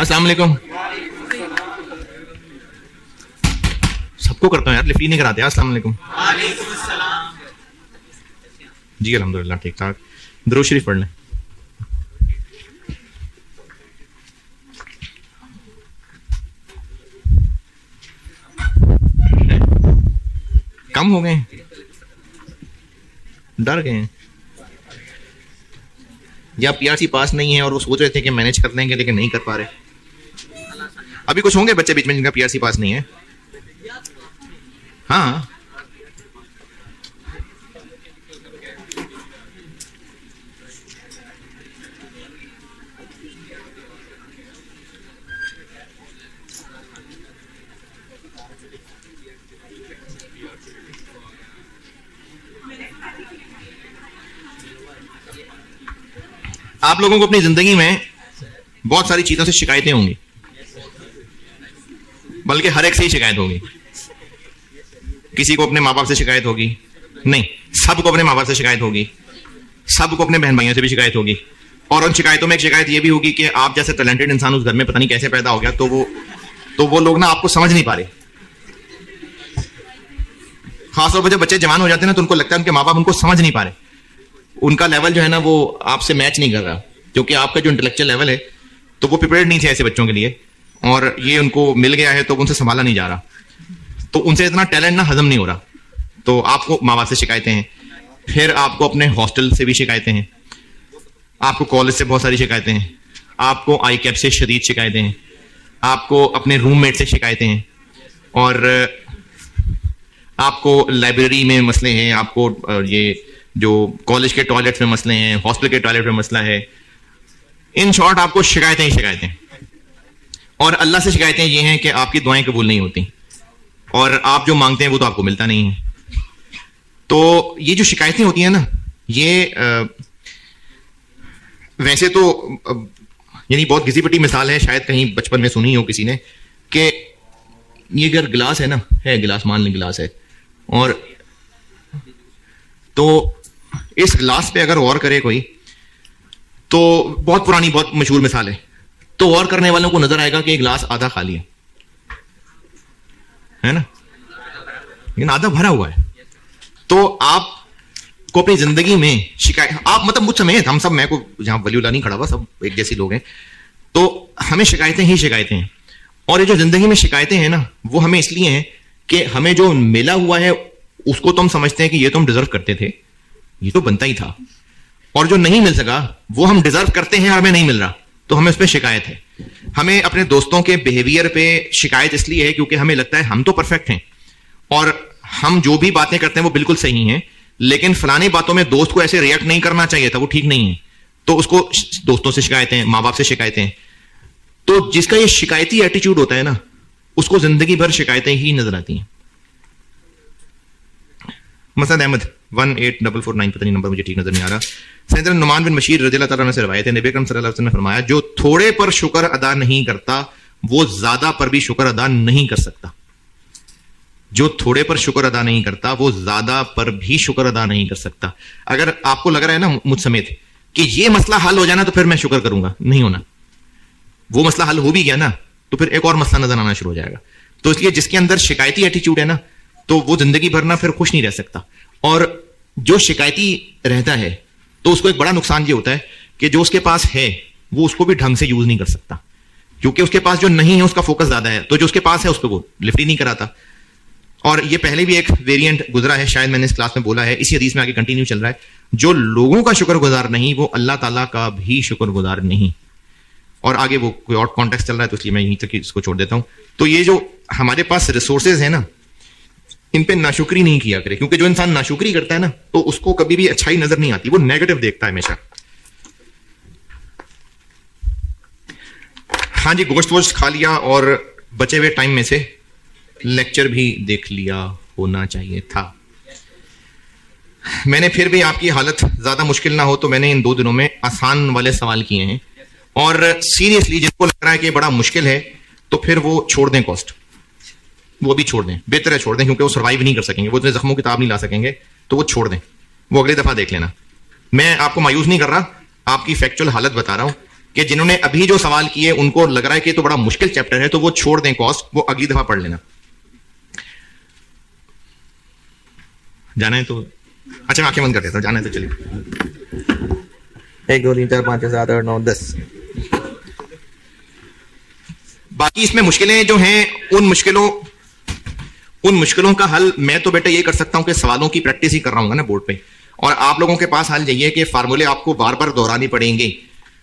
अस्सलाम वालेकुम। सबको करता हूँ यार, लिफ्ट ही नहीं कराते। अस्सलाम वालेकुम। जी अल्हम्दुलिल्लाह ठीक ठाक। दुरूद शरीफ पढ़ लें। कम हो गए, डर गए हैं, या पीआरसी पास नहीं है और वो सोच रहे थे कि मैनेज कर लेंगे लेकिन नहीं कर पा रहे। अभी कुछ होंगे बच्चे बीच में जिनका पीआरसी पास नहीं है। हाँ आप लोगों को अपनी जिंदगी में बहुत सारी चीजों से शिकायतें होंगी, बल्कि हर एक से ही शिकायत होगी। किसी को अपने माँ बाप से शिकायत होगी, नहीं, सबको अपने माँ बाप से शिकायत होगी, सबको अपने बहन भाइयों से भी शिकायत होगी। और उन शिकायतों में एक शिकायत यह भी होगी कि आप जैसे टैलेंटेड इंसान उस घर में पता नहीं कैसे पैदा हो गया, तो वो लोग ना आपको समझ नहीं पा रहे। खासतौर पर जब बच्चे जवान हो जाते हैं ना, तो उनको लगता है उनके माँ बाप उनको समझ नहीं पा रहे, उनका लेवल जो है ना वो आपसे मैच नहीं कर रहा, क्योंकि आपका जो इंटेलेक्चुअल लेवल है तो वो प्रिपेयर्ड नहीं थे ऐसे बच्चों के लिए, और ये उनको मिल गया है तो उनसे संभाला नहीं जा रहा, तो उनसे इतना टैलेंट ना हजम नहीं हो रहा। तो आपको माँ बाप से शिकायतें हैं, फिर आपको अपने हॉस्टल से भी शिकायतें हैं, आपको कॉलेज से बहुत सारी शिकायतें हैं, आपको आई कैप से शदीद शिकायतें हैं, आपको अपने रूममेट से शिकायतें हैं, और आपको लाइब्रेरी में मसले हैं, आपको ये जो कॉलेज के टॉयलेट में मसले हैं, हॉस्टल के टॉयलेट में मसला है। इन शॉर्ट आपको शिकायतें ही शिकायतें। और अल्लाह से शिकायतें ये हैं कि आपकी दुआएं कबूल नहीं होती और आप जो मांगते हैं वो तो आपको मिलता नहीं है। तो ये जो शिकायतें होती हैं ना, ये वैसे तो यानी बहुत घिसी पिटी मिसाल है, शायद कहीं बचपन में सुनी हो किसी ने, कि ये अगर गिलास है ना, है गिलास, मान लें गिलास है, और तो इस गिलास पे अगर गौर करे कोई, तो बहुत पुरानी बहुत मशहूर मिसाल है, तो गौर करने वालों को नजर आएगा कि ये गिलास आधा खाली है ना, लेकिन आधा भरा हुआ है। तो आप को अपनी जिंदगी में शिकायत, आप मतलब मुझ समेत हम सब, मैं को जहां वलीउल्लाह नहीं खड़ा हुआ, सब एक जैसे लोग हैं, तो हमें शिकायतें ही शिकायतें हैं। और ये जो जिंदगी में शिकायतें हैं ना, वो हमें इसलिए हैं कि हमें जो मिला हुआ है उसको तो हम समझते हैं कि ये तो हम डिजर्व करते थे, ये तो बनता ही था, और जो नहीं मिल सका वो हम डिजर्व करते हैं और हमें नहीं मिल रहा, तो हमें उस पर शिकायत है। हमें अपने दोस्तों के बिहेवियर पे शिकायत इसलिए है क्योंकि हमें लगता है हम तो परफेक्ट हैं और हम जो भी बातें करते हैं वो बिल्कुल सही हैं, लेकिन फलानी बातों में दोस्त को ऐसे रिएक्ट नहीं करना चाहिए था, वो ठीक नहीं है, तो उसको दोस्तों से शिकायतें, माँ बाप से शिकायतें। तो जिसका ये शिकायती एटीट्यूड होता है ना, उसको जिंदगी भर शिकायतें ही नजर आती हैं। मसद अहमद 18449, पता नहीं नंबर मुझे ठीक नजर नहीं आ रहा। सैयदना नुमान बिन बशीर रज़ियल्लाहु ताला अन्हु से रवायत है, नबी अकरम सल्लल्लाहु अलैहि वसल्लम ने फरमाया, जो थोड़े पर शुक्र अदा नहीं करता वो ज्यादा पर भी शुक्र अदा नहीं कर सकता। जो थोड़े पर शुक्र अदा नहीं करता वो ज्यादा पर भी शुक्र अदा नहीं कर सकता। अगर आपको लग रहा है ना मुझ समेत कि ये मसला हल हो जाना तो फिर मैं शुक्र करूंगा, नहीं होना। वो मसला हल हो भी गया ना तो फिर एक और मसला नजर आना शुरू हो जाएगा। तो इसलिए जिसके अंदर शिकायती एटीट्यूड है ना, तो वो जिंदगी भर ना फिर खुश नहीं रह सकता। और जो शिकायती रहता है तो उसको एक बड़ा नुकसान ये होता है कि जो उसके पास है वो उसको भी ढंग से यूज नहीं कर सकता, क्योंकि उसके पास जो नहीं है उसका फोकस ज्यादा है, तो जो उसके पास है उसको वो लिफ्ट ही नहीं कराता। और ये पहले भी एक वेरिएंट गुजरा है, शायद मैंने इस क्लास में बोला है, इसी हदीस में आगे कंटिन्यू चल रहा है, जो लोगों का शुक्रगुजार नहीं वो अल्लाह ताला का भी शुक्रगुजार नहीं। और आगे वो कोई और कॉन्टेक्स्ट चल रहा है, तो इसलिए मैं यहीं तक इसको छोड़ देता हूं। तो ये जो हमारे पास रिसोर्सेज है ना, इन पे नाशुक्री नहीं किया करे, क्योंकि जो इंसान नाशुक्री करता है ना, तो उसको कभी भी अच्छाई नजर नहीं आती, वो नेगेटिव देखता है हमेशा। हाँ जी, गोश्त वोश्त खा लिया और बचे हुए टाइम में से लेक्चर भी देख लिया होना चाहिए था। मैंने फिर भी आपकी हालत ज्यादा मुश्किल ना हो तो मैंने इन 2 दिनों में आसान वाले सवाल किए हैं, और सीरियसली जिनको लग रहा है कि बड़ा मुश्किल है तो फिर वो छोड़ दें कॉस्ट, वो भी छोड़ दें, बेहतर है छोड़ दें, क्योंकि वो सर्वाइव नहीं कर सकेंगे, वो इतने जख्मों किताब नहीं ला सकेंगे, तो वो छोड़ दें, वो अगली दफा देख लेना। मैं आपको मायूस नहीं कर रहा, आपकी फैक्चुअल हालत बता रहा हूं कि जिन्होंने अभी जो सवाल किए उनको लग रहा है कि तो बड़ा मुश्किल चैप्टर है, तो वो छोड़ दें कॉस्ट, वो अगली दफा पढ़ लेना। जाना है तो अच्छा, मैं आंखें बंद कर देता हूं। जाना है तो चलिए। 1 2 3 4 5 6 7 8 9 10। बाकी इसमें मुश्किलें जो हैं, उन मुश्किलों का हल मैं तो बेटा ये कर सकता हूं कि सवालों की प्रैक्टिस ही कर रहा हूं ना बोर्ड पे, और आप लोगों के पास हल यही है कि फार्मूले आपको बार बार दोहरानी पड़ेंगे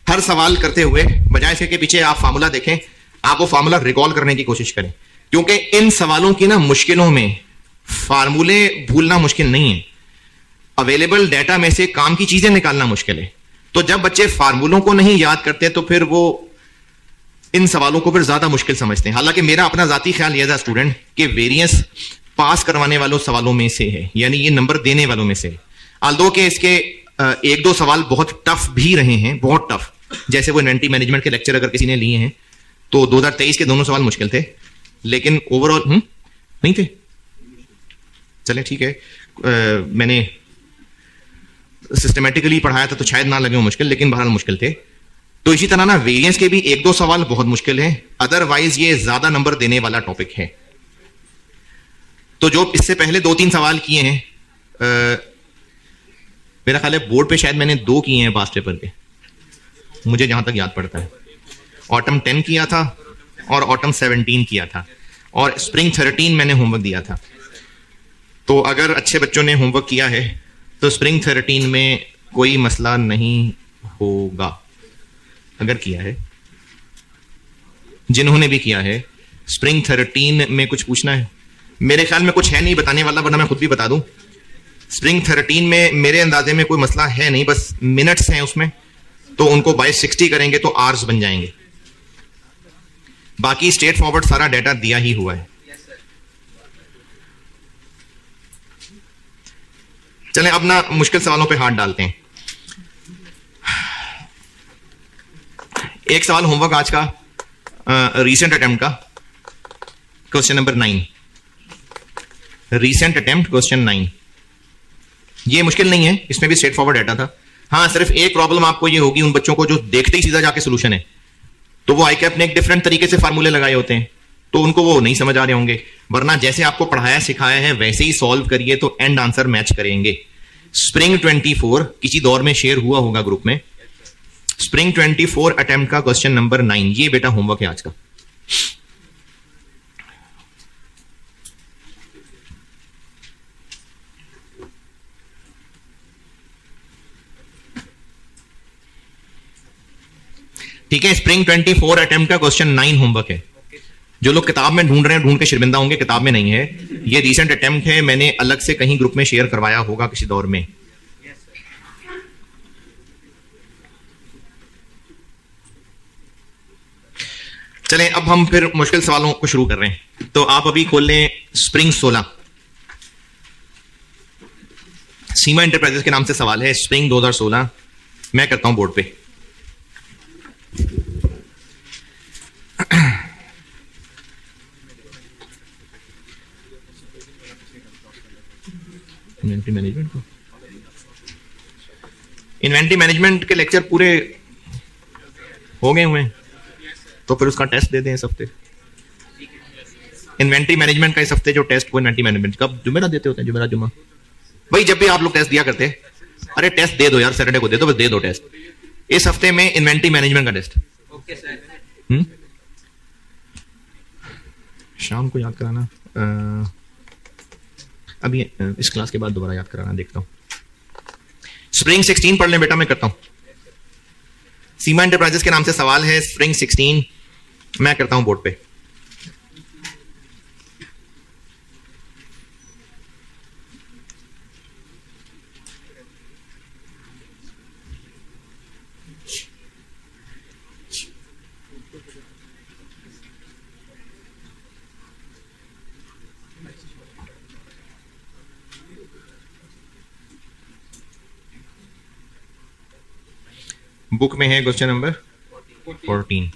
हर सवाल करते हुए, बजाय इसके पीछे आप फार्मूला देखें, आप वो फार्मूला रिकॉल करने की कोशिश करें, क्योंकि इन सवालों की ना मुश्किलों में फार्मूले भूलना मुश्किल नहीं है, अवेलेबल डेटा में से काम की चीजें निकालना मुश्किल है। तो जब बच्चे फार्मूलों को नहीं याद करते तो फिर वो इन सवालों को फिर ज्यादा मुश्किल समझते हैं। हालांकि मेरा अपना जाती ख्याल यह था स्टूडेंट कि वेरिएंस पास करवाने वालों सवालों में से है, यानी ये नंबर देने वालों में से है। आल्दो के इसके एक दो सवाल बहुत टफ भी रहे हैं, बहुत टफ, जैसे वो इन्वेंटरी मैनेजमेंट के लेक्चर अगर किसी ने लिए हैं तो 2023 के दोनों सवाल मुश्किल थे, लेकिन ओवरऑल नहीं थे। चले ठीक है, मैंने सिस्टमेटिकली पढ़ाया था तो शायद ना लगे वो मुश्किल, लेकिन बहरहाल मुश्किल थे। तो इसी तरह ना वेरिएंस के भी एक दो सवाल बहुत मुश्किल हैं, अदरवाइज ये ज्यादा नंबर देने वाला टॉपिक है। तो जो इससे पहले 2-3 सवाल किए हैं, मेरा ख्याल है बोर्ड पे शायद मैंने 2 किए हैं पास्ट पेपर के, मुझे जहां तक याद पड़ता है। ऑटम 10 किया था और ऑटम 17 किया था, और स्प्रिंग 13 मैंने होमवर्क दिया था। तो अगर अच्छे बच्चों ने होमवर्क किया है तो स्प्रिंग 13 में कोई मसला नहीं होगा। अगर किया है, जिन्होंने भी किया है, स्प्रिंग 13 में कुछ पूछना है? मेरे ख्याल में कुछ है नहीं बताने वाला, वरना मैं खुद भी बता दूं। स्प्रिंग 13 में मेरे अंदाजे में कोई मसला है नहीं, बस मिनट्स हैं उसमें, तो उनको बाय 60 करेंगे तो आवर्स बन जाएंगे। बाकी स्ट्रेट फॉरवर्ड सारा डाटा दिया ही हुआ है। चलें अब ना मुश्किल सवालों पे हाथ डालते हैं। एक सवाल होमवर्क आज का, रीसेंट अटेम्प्ट का, question number 9, recent attempt question 9। ये मुश्किल नहीं है, इसमें भी स्ट्रेट फॉरवर्ड डाटा था। हाँ, सिर्फ एक प्रॉब्लम आपको ये होगी उन बच्चों को जो देखते ही सीधा जाके सोल्यूशन है, तो वो आईकैप ने एक डिफरेंट तरीके से फार्मूले लगाए होते हैं, तो उनको वो नहीं समझ आ रहे होंगे। वरना जैसे आपको पढ़ाया सिखाया है वैसे ही सॉल्व करिए तो एंड आंसर मैच करेंगे। स्प्रिंग 24 किसी दौर में शेयर हुआ होगा ग्रुप में, स्प्रिंग 24 अटेम्प्ट का क्वेश्चन नंबर 9, ये बेटा होमवर्क है आज का। ठीक है, स्प्रिंग 24 अटेम्प्ट का क्वेश्चन 9 होमवर्क है। जो लोग किताब में ढूंढ रहे हैं ढूंढ के शर्मिंदा होंगे, किताब में नहीं है, ये रीसेंट अटेम्प्ट है, मैंने अलग से कहीं ग्रुप में शेयर करवाया होगा किसी दौर में। चलें अब हम फिर मुश्किल सवालों को शुरू कर रहे हैं। तो आप अभी खोल लें स्प्रिंग 16, सीमा इंटरप्राइजेस के नाम से सवाल है, स्प्रिंग 2016। मैं करता हूं बोर्ड पे। इन्वेंटरी मैनेजमेंट के लेक्चर पूरे हो गए हुए हैं, तो फिर उसका टेस्ट दे दें इस हफ्ते। इन्वेंटरी मैनेजमेंट का इस हफ्ते जो टेस्ट, वो इन्वेंटरी मैनेजमेंट कब जुमेरा देते होते हैं? जुमेरा जुम्मा, भाई जब भी आप लोग टेस्ट दिया करते हैं, अरे टेस्ट दे दो यार, सैटरडे को दे दो, बस दे दो टेस्ट। इस हफ्ते में इन्वेंटरी मैनेजमेंट का टेस्ट। Okay sir. शाम को याद कराना, अभी इस क्लास के बाद दोबारा याद कराना, देखता हूं। स्प्रिंग 16 पढ़ लें बेटा, मैं करता हूं। सीमा एंटरप्राइजेस के नाम से सवाल है, स्प्रिंग 16, मैं करता हूं बोर्ड पे। बुक में है क्वेश्चन नंबर 14।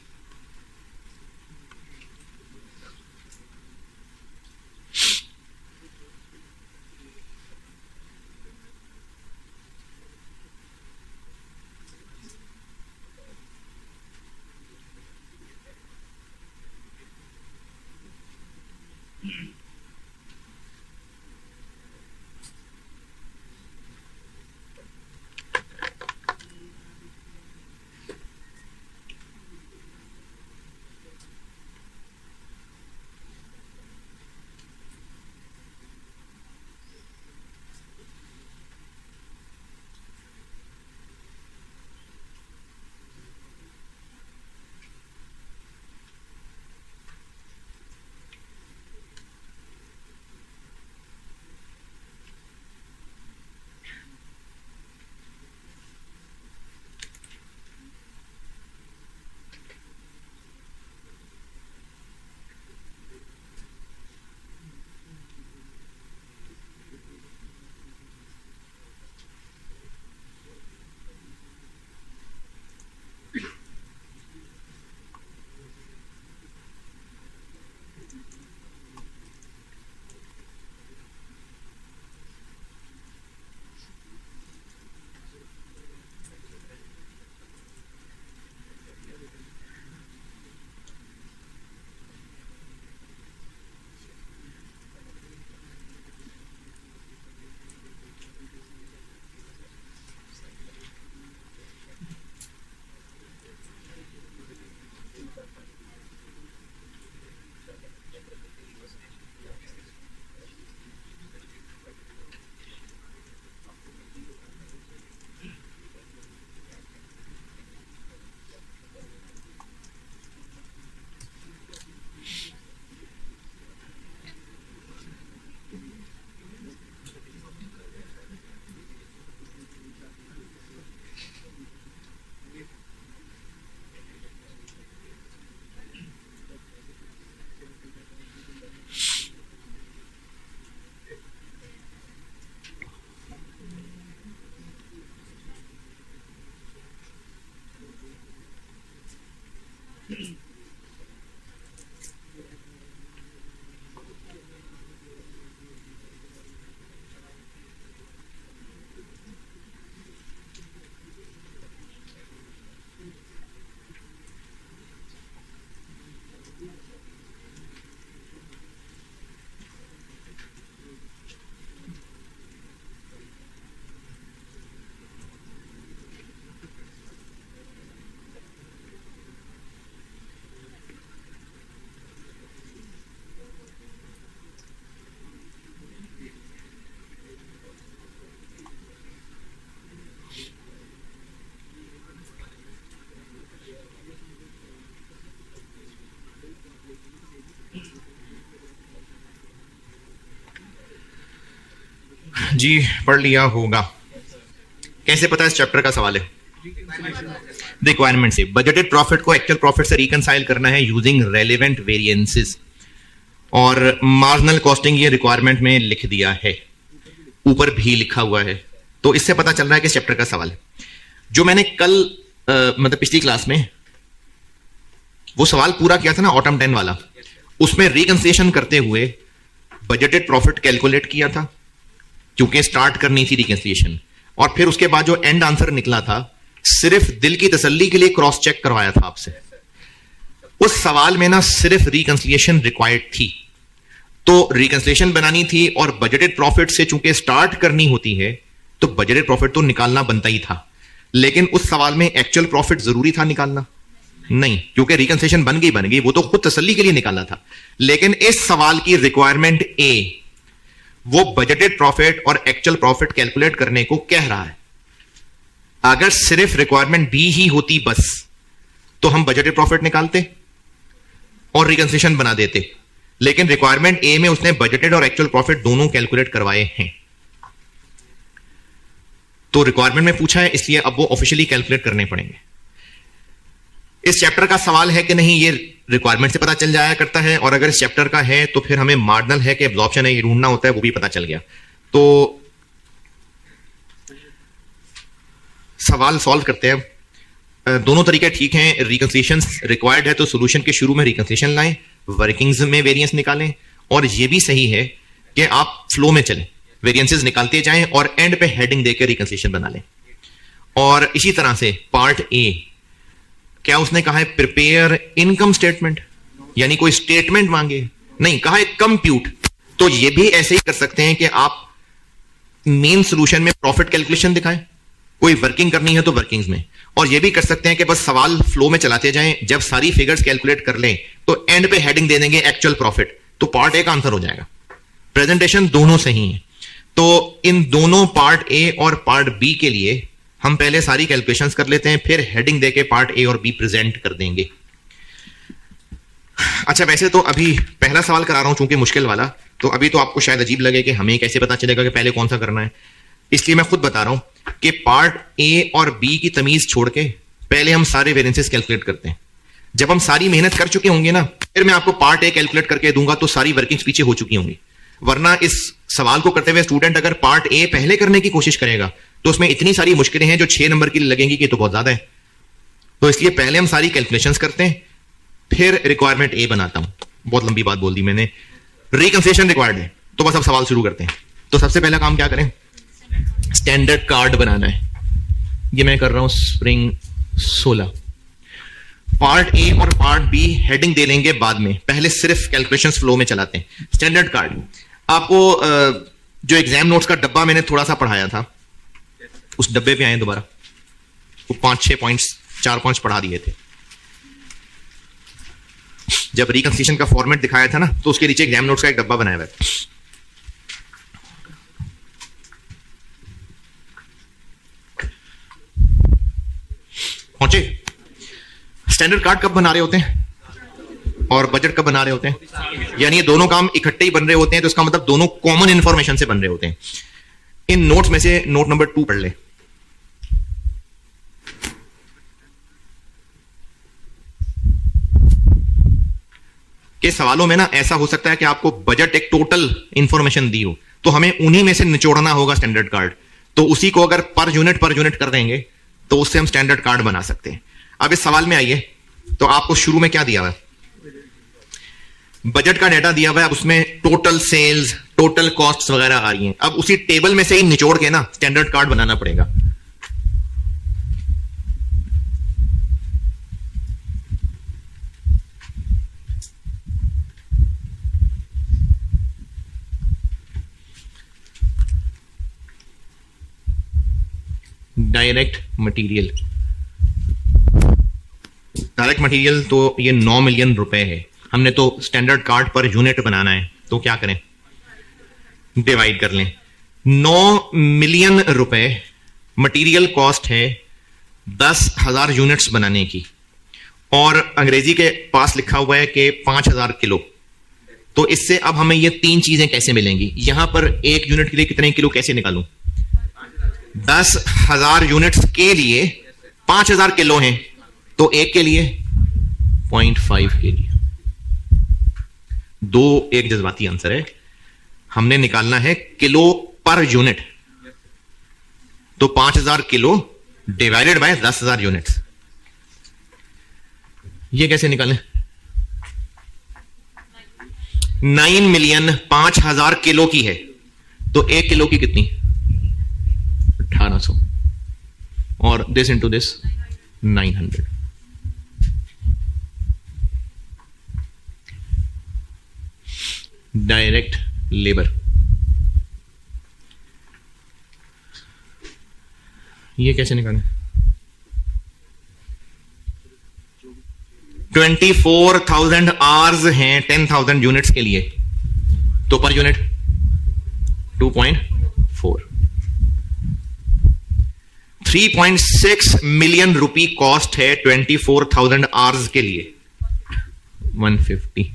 जी पढ़ लिया होगा। कैसे पता? इस चैप्टर का सवाल है। रिक्वायरमेंट से बजटेड प्रॉफिट को एक्चुअल प्रॉफिट से रिकंसाइल करना है यूजिंग रेलेवेंट वेरिएंसेस, और मार्जिनल कॉस्टिंग ये रिक्वायरमेंट में लिख दिया है, ऊपर भी लिखा हुआ है। तो इससे पता चल रहा है कि चैप्टर का सवाल है। जो मैंने कल मतलब पिछली क्लास में वो सवाल पूरा किया था ना, ऑटम 10 वाला, उसमें रिकंसिलिएशन करते हुए बजटेड प्रॉफिट कैलकुलेट किया था, क्योंकि स्टार्ट करनी थी रिकंसिलिएशन, और फिर उसके बाद जो एंड आंसर निकला था सिर्फ दिल की तसल्ली के लिए क्रॉस चेक करवाया था आपसे। उस सवाल में ना सिर्फ रिकंसिलिएशन रिक्वायर्ड थी, तो रिकंसिलिएशन बनानी थी और बजटेड प्रॉफिट से चूंकि स्टार्ट करनी होती है तो बजटेड प्रॉफिट तो निकालना बनता ही था, लेकिन उस सवाल में एक्चुअल प्रॉफिट जरूरी था निकालना? नहीं, क्योंकि रिकंसिलिएशन बन गई, वो तो खुद तसल्ली के लिए निकालना था। लेकिन इस सवाल की रिक्वायरमेंट ए वो बजटेड प्रॉफिट और एक्चुअल प्रॉफिट कैलकुलेट करने को कह रहा है। अगर सिर्फ रिक्वायरमेंट बी ही होती बस, तो हम बजटेड प्रॉफिट निकालते और रिकंसिलिएशन बना देते, लेकिन रिक्वायरमेंट ए में उसने बजटेड और एक्चुअल प्रॉफिट दोनों कैलकुलेट करवाए हैं। तो रिक्वायरमेंट में पूछा है, इसलिए अब वो ऑफिशियली कैलकुलेट करने पड़ेंगे। इस चैप्टर का सवाल है कि नहीं, ये रिक्वायरमेंट से पता चल जाया करता है, और अगर इस चैप्टर का है तो फिर हमें मार्जिनल है कि एब्जॉर्प्शन है ये ढूंढना होता है, वो भी पता चल गया। तो सवाल सॉल्व करते हैं। दोनों तरीके ठीक हैं। रिकंसिलिएशन रिक्वायर्ड है तो सॉल्यूशन के शुरू में रिकंसिलिएशन लाएं, वर्किंग्स में वेरिएंस निकालें, और ये भी सही है कि आप फ्लो में चलें, वेरिएंसेस निकालते जाएं और एंड पे हेडिंग देकर रिकंसिलिएशन बना लें। और इसी तरह से पार्ट ए, क्या उसने कहा है प्रिपेयर इनकम स्टेटमेंट, यानी कोई स्टेटमेंट मांगे? नहीं, कहा है कंप्यूट। तो ये भी ऐसे ही कर सकते हैं कि आप मेन सॉल्यूशन में प्रॉफिट कैलकुलेशन दिखाएं, कोई वर्किंग करनी है तो वर्किंग्स में, और ये भी कर सकते हैं कि बस सवाल फ्लो में चलाते जाएं, जब सारी फिगर्स कैलकुलेट कर लें तो एंड पे हेडिंग दे देंगे एक्चुअल प्रॉफिट, तो पार्ट ए का आंसर हो जाएगा। प्रेजेंटेशन दोनों सही है। तो इन दोनों पार्ट ए और पार्ट बी के लिए हम पहले सारी कैलकुलेशंस कर लेते हैं, फिर हेडिंग देके पार्ट ए और बी प्रेजेंट कर देंगे। अच्छा, वैसे तो अभी पहला सवाल करा रहा हूं चूंकि मुश्किल वाला, तो अभी तो आपको शायद अजीब लगे कि हमें कैसे पता चलेगा कि पहले कौन सा करना है, इसलिए मैं खुद बता रहा हूं कि पार्ट ए और बी की तमीज छोड़ के पहले हम सारे वेरिएंसेस कैलकुलेट करते हैं। जब हम सारी मेहनत कर चुके होंगे ना, फिर मैं आपको पार्ट ए कैलकुलेट करके दूंगा तो सारी वर्किंग्स पीछे हो चुकी होंगी। वरना इस सवाल को करते हुए स्टूडेंट अगर पार्ट ए पहले करने की कोशिश करेगा तो उसमें इतनी सारी मुश्किलें हैं जो 6 नंबर की लगेंगी कि तो बहुत ज्यादा है। तो इसलिए पहले हम सारी कैलकुलेशंस करते हैं, फिर रिक्वायरमेंट ए बनाता हूं। बहुत लंबी बात बोल दी मैंने। रिकंसिलिएशन रिक्वायर्ड है, तो बस अब सवाल शुरू करते हैं। तो सबसे पहला काम क्या करें? स्टैंडर्ड कार्ड बनाना है। ये मैं कर रहा हूं स्प्रिंग 16। पार्ट ए और पार्ट बी हेडिंग दे लेंगे बाद में, पहले सिर्फ कैलकुलेशंस फ्लो में चलाते हैं। स्टैंडर्ड कार्ड आपको जो एग्जाम नोट्स का डब्बा मैंने थोड़ा सा पढ़ाया था, उस डब्बे पे आए दोबारा, वो 5-6 पॉइंट्स 4-5 पढ़ा दिए थे। जब रिकंसिलिएशन का फॉर्मेट दिखाया था ना, तो उसके नीचे एग्जाम नोट्स का एक डब्बा बनाया हुआ है। पहुंचे? स्टैंडर्ड कार्ड कब बना रहे होते हैं और बजट कब बना रहे होते हैं? यानी ये दोनों काम इकट्ठे ही बन रहे होते हैं, तो इसका मतलब दोनों कॉमन इंफॉर्मेशन से बन रहे होते हैं। इन नोट्स में से नोट नंबर 2 पढ़ ले। के सवालों में ना ऐसा हो सकता है कि आपको बजट एक टोटल इंफॉर्मेशन दी हो, तो हमें उन्हीं में से निचोड़ना होगा स्टैंडर्ड कार्ड। तो उसी को अगर पर यूनिट कर देंगे तो उससे हम स्टैंडर्ड कार्ड बना सकते हैं। अब इस सवाल में आइए, तो आपको शुरू में क्या दिया हुआ है? बजट का डेटा दिया हुआ है, अब उसमें टोटल सेल्स, टोटल कॉस्ट्स वगैरह आ रही हैं। अब उसी टेबल में से ही निचोड़ के ना स्टैंडर्ड कार्ड बनाना पड़ेगा। डायरेक्ट मटेरियल तो ये 9 मिलियन रुपए है। हमने तो स्टैंडर्ड कार्ड पर यूनिट बनाना है, तो क्या करें? डिवाइड कर लें। 9 मिलियन रुपए मटेरियल कॉस्ट है 10,000 यूनिट्स बनाने की, और अंग्रेजी के पास लिखा हुआ है कि 5,000 किलो। तो इससे अब हमें ये तीन चीजें कैसे मिलेंगी? यहां पर एक यूनिट के लिए कितने किलो कैसे निकालूं? 10,000 यूनिट्स के लिए 5,000 किलो हैं, तो एक के लिए 0.5 के लिए। दो एक जज्बाती आंसर है। हमने निकालना है किलो पर यूनिट, तो 5,000 किलो डिवाइडेड बाय 10,000 यूनिट्स। ये कैसे निकालें? 9 मिलियन 5,000 किलो की है, तो एक किलो की कितनी? 1800, और this into this 900। Direct labour, ये कैसे निकालें? 24,000 आवर्स हैं 10,000 यूनिट्स के लिए, तो पर यूनिट 2.4। 3.6 मिलियन रुपी कॉस्ट है 24,000 आवर्स के लिए, 150,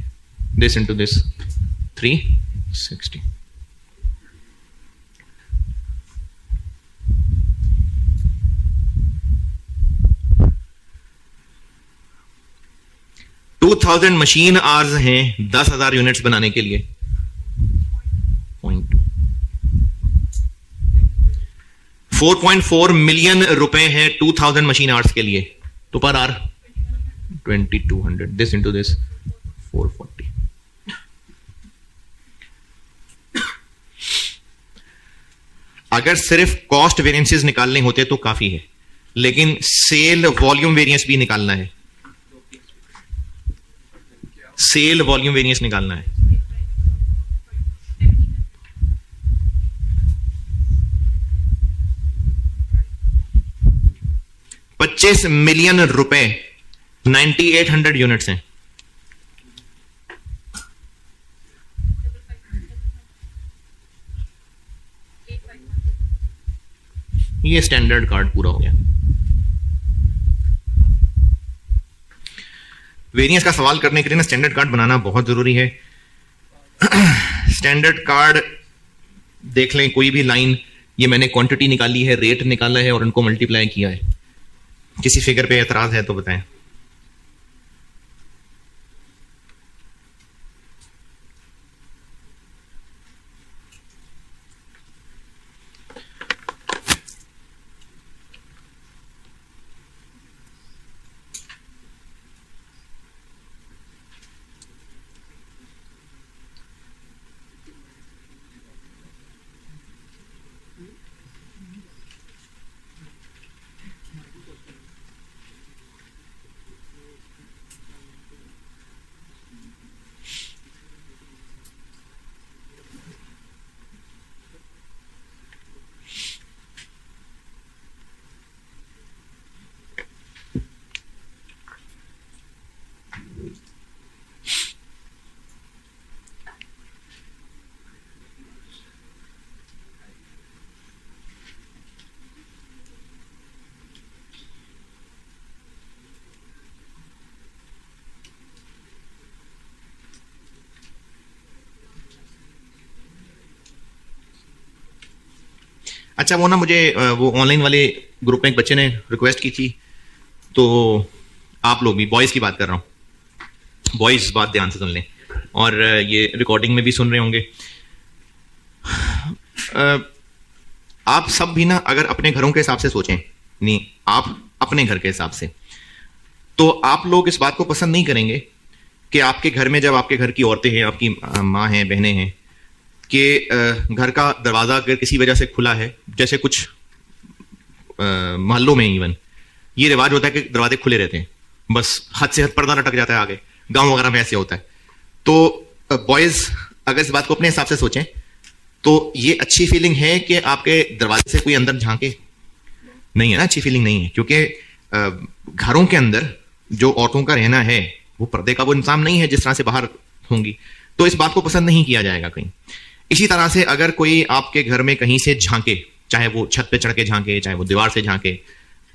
this into this 360। $2,000 machine hours हैं 10,000 यूनिट्स बनाने के लिए, 4.4 मिलियन रुपए हैं 2,000 मशीन आवर्स के लिए, तो पर आर 2,200, दिस इंटू दिस 440। अगर सिर्फ कॉस्ट वेरिएंसेस निकालने होते तो काफी है, लेकिन सेल वॉल्यूम वेरिएंस भी निकालना है। सेल वॉल्यूम वेरिएंस निकालना है। $25 मिलियन 9,800 यूनिट्स हैं। ये स्टैंडर्ड कार्ड पूरा हो गया। वेरिएंस का सवाल करने के लिए ना स्टैंडर्ड कार्ड बनाना बहुत जरूरी है। स्टैंडर्ड कार्ड देख लें, कोई भी लाइन, ये मैंने क्वांटिटी निकाली है, रेट निकाला है और उनको मल्टीप्लाई किया है। किसी फिगर पे एतराज है तो बताएं। अच्छा, वो ना मुझे वो ऑनलाइन वाले ग्रुप में एक बच्चे ने रिक्वेस्ट की थी, तो आप लोग भी, बॉयज की बात कर रहा हूं, बॉयज बात ध्यान से सुन लें और ये रिकॉर्डिंग में भी सुन रहे होंगे। आप सब भी ना अगर अपने घरों के हिसाब से सोचें, नहीं आप अपने घर के हिसाब से, तो आप लोग इस बात को पसंद नहीं करेंगे कि आपके घर में जब आपके घर की औरतें हैं, आपकी माँ हैं, बहनें हैं, कि घर का दरवाजा अगर किसी वजह से खुला है, जैसे कुछ मोहल्लों में इवन ये रिवाज होता है कि दरवाजे खुले रहते हैं, बस हद से हद पर्दा लटक जाता है आगे, गांव वगैरह में ऐसे होता है। तो बॉयज अगर इस बात को अपने हिसाब से सोचें तो ये अच्छी फीलिंग है कि आपके दरवाजे से कोई अंदर झांके? नहीं है ना, अच्छी फीलिंग नहीं है, क्योंकि घरों के अंदर जो औरतों का रहना है वो पर्दे का वो इंतजाम नहीं है जिस तरह से बाहर होंगी, तो इस बात को पसंद नहीं किया जाएगा कहीं। इसी तरह से अगर कोई आपके घर में कहीं से झांके, चाहे वो छत पे चढ़ के झांके, चाहे वो दीवार से झांके,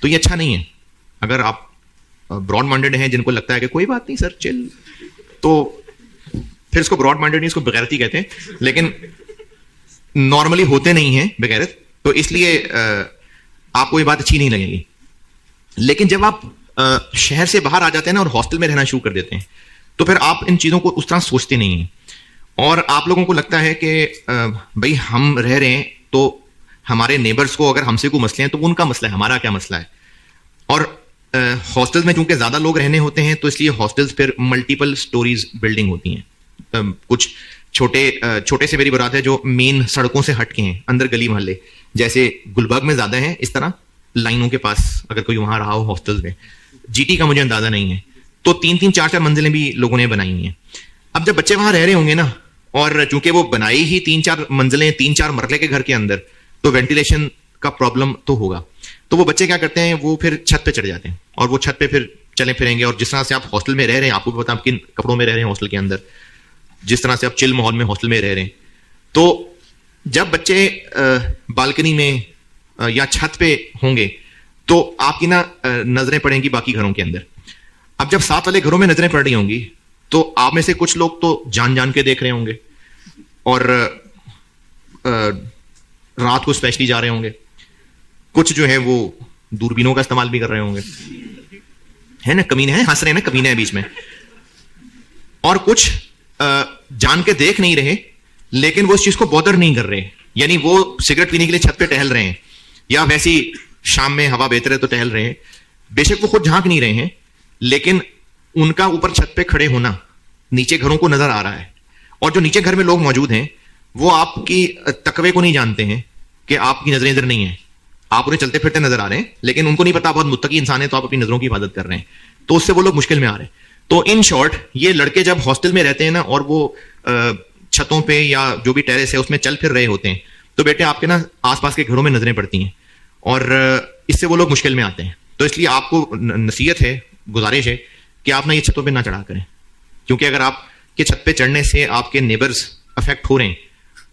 तो ये अच्छा नहीं है। अगर आप ब्रॉड माइंडेड हैं, जिनको लगता है कि कोई बात नहीं सर चिल, तो फिर इसको ब्रॉड माइंडेड नहीं, इसको बेगैरती कहते हैं, लेकिन नॉर्मली होते नहीं हैं बेगैरत, तो इसलिए आपको ये बात अच्छी नहीं लगेगी। लेकिन जब आप शहर से बाहर आ जाते हैं ना और हॉस्टल में रहना शुरू कर देते हैं, तो फिर आप इन चीजों को उस तरह सोचते नहीं हैं, और आप लोगों को लगता है कि भाई हम रह रहे हैं तो हमारे नेबर्स को अगर हमसे कोई मसले हैं तो वो उनका मसला है, हमारा क्या मसला है। और हॉस्टल्स में चूंकि ज्यादा लोग रहने होते हैं तो इसलिए हॉस्टल्स फिर मल्टीपल स्टोरीज बिल्डिंग होती हैं। कुछ छोटे से मेरी बात है जो मेन सड़कों से हट के हैं, अंदर गली मोहल्ले, जैसे गुलबर्ग में ज्यादा है इस तरह लाइनों के पास, अगर कोई वहां रहा हो हॉस्टल्स में। जीटी का मुझे अंदाजा नहीं है, तो 3-3, 4-4 मंजिलें भी लोगों ने बनाई हैं। अब जब बच्चे वहां रह रहे होंगे ना, और चूंकि वो बनाई ही 3-4 मंजिलें 3-4 मरले के घर के अंदर, तो वेंटिलेशन का प्रॉब्लम तो होगा। तो वो बच्चे क्या करते हैं, वो फिर छत पे चढ़ जाते हैं और वो छत पे फिर चले फिरेंगे। और जिस तरह से आप हॉस्टल में रह रहे हैं, आपको भी पता आप किन कपड़ों में रह रहे हैं हॉस्टल के अंदर, जिस तरह से आप चिल माहौल में हॉस्टल में रह रहे हैं, तो जब बच्चे बालकनी में या छत पे होंगे तो आपकी ना नजरें पड़ेंगी बाकी घरों के अंदर। अब जब साथ वाले घरों में नजरें पड़ रही होंगी तो आप में से कुछ लोग तो जान जान के देख रहे होंगे और रात को स्पेशली जा रहे होंगे, कुछ जो है वो दूरबीनों का इस्तेमाल भी कर रहे होंगे, है ना, कमीने हैं, हंस रहे हैं ना, कमीने हैं बीच में, और कुछ जान के देख नहीं रहे लेकिन वो इस चीज को बॉदर नहीं कर रहे, यानी वो सिगरेट पीने के लिए छत पे टहल रहे हैं या वैसी शाम में हवा बेहतर है तो टहल रहे हैं। बेशक वो खुद झांक नहीं रहे हैं, लेकिन उनका ऊपर छत पे खड़े होना नीचे घरों को नजर आ रहा है, और जो नीचे घर में लोग मौजूद हैं वो आपकी तकवे को नहीं जानते हैं कि आपकी नजरें इधर नहीं है, आप उन्हें चलते फिरते नजर आ रहे हैं, लेकिन उनको नहीं पता बहुत मुत्तकी इंसान है तो आप अपनी नजरों की हिफाजत कर रहे हैं, तो उससे वो लोग मुश्किल में आ रहे हैं। तो इन शॉर्ट ये लड़के जब हॉस्टल में रहते हैं ना और वो छतों पे या जो भी टेरेस है उसमें चल फिर रहे होते हैं, तो बेटे आपके ना आसपास के घरों में नजरें पड़ती हैं और इससे वो लोग मुश्किल में आते हैं। तो इसलिए आपको नसीहत है, गुजारिश है कि आप ना ये छतों पे ना चढ़ा करें, क्योंकि अगर आपके छत पे चढ़ने से आपके नेबर्स अफेक्ट हो रहे हैं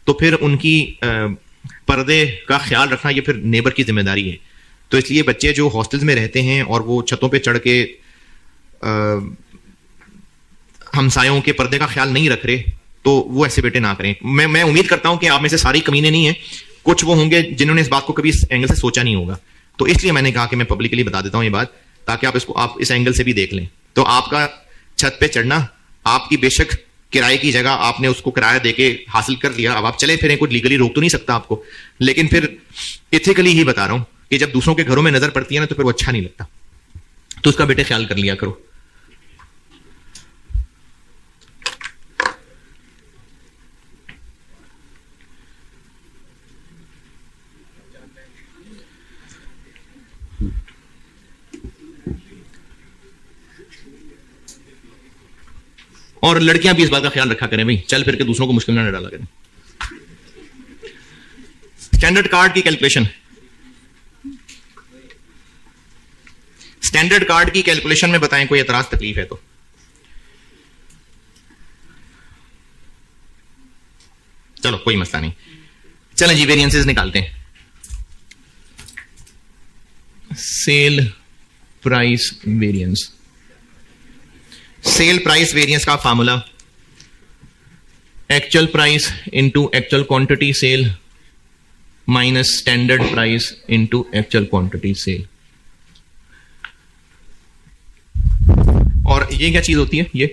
तो फिर उनकी पर्दे का ख्याल रखना ये फिर नेबर की जिम्मेदारी है। तो इसलिए बच्चे जो हॉस्टल्स में रहते हैं और वो छतों पे चढ़ के हमसायों के पर्दे का ख्याल नहीं रख रहे, तो वो ऐसे बेटे ना करें। मैं उम्मीद करता हूं कि आप में से सारी कमीने नहीं है, कुछ वो होंगे जिन्होंने इस बात को कभी इस एंगल से सोचा नहीं होगा, तो इसलिए मैंने कहा कि मैं पब्लिकली बता देता हूं ये बात, ताकि आप इस एंगल से भी देख लें। तो आपका छत पे चढ़ना, आपकी बेशक किराए की जगह आपने उसको किराया देके हासिल कर लिया, अब आप चले फिरें, कोई लीगली रोक तो नहीं सकता आपको, लेकिन फिर इथिकली ही बता रहा हूं कि जब दूसरों के घरों में नजर पड़ती है ना तो फिर वो अच्छा नहीं लगता, तो उसका बेटे ख्याल कर लिया करो। और लड़कियां भी इस बात का ख्याल रखा करें भाई, चल फिर के दूसरों को मुश्किल में न डाला करें। स्टैंडर्ड कार्ड की कैलकुलेशन, स्टैंडर्ड कार्ड की कैलकुलेशन में बताएं कोई एतराज तकलीफ है तो। चलो कोई मसला नहीं, चलें जी वेरिएंसेस निकालते हैं। Sale price variance, sale price variance का formula actual price into actual quantity sale minus standard price into actual quantity sale. और ये क्या चीज होती है, ये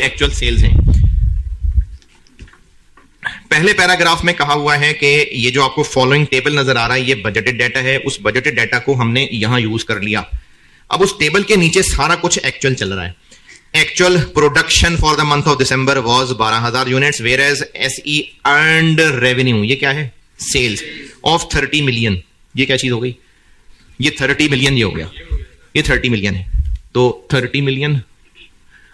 एक्चुअल सेल्स हैं। पहले पैराग्राफ में कहा हुआ है कि ये जो आपको फॉलोइंग टेबल नजर आ रहा है ये बजटेड डाटा है, उस बजटेड डाटा को हमने यहां यूज कर लिया। अब उस टेबल के नीचे सारा कुछ एक्चुअल चल रहा है। Actual production for the month of December was 12,000 units, where as SE earned revenue, ये क्या है, सेल्स ऑफ 30 मिलियन। ये क्या चीज हो गई, ये 30 मिलियन ये हो गया, ये 30 मिलियन है, तो 30 मिलियन।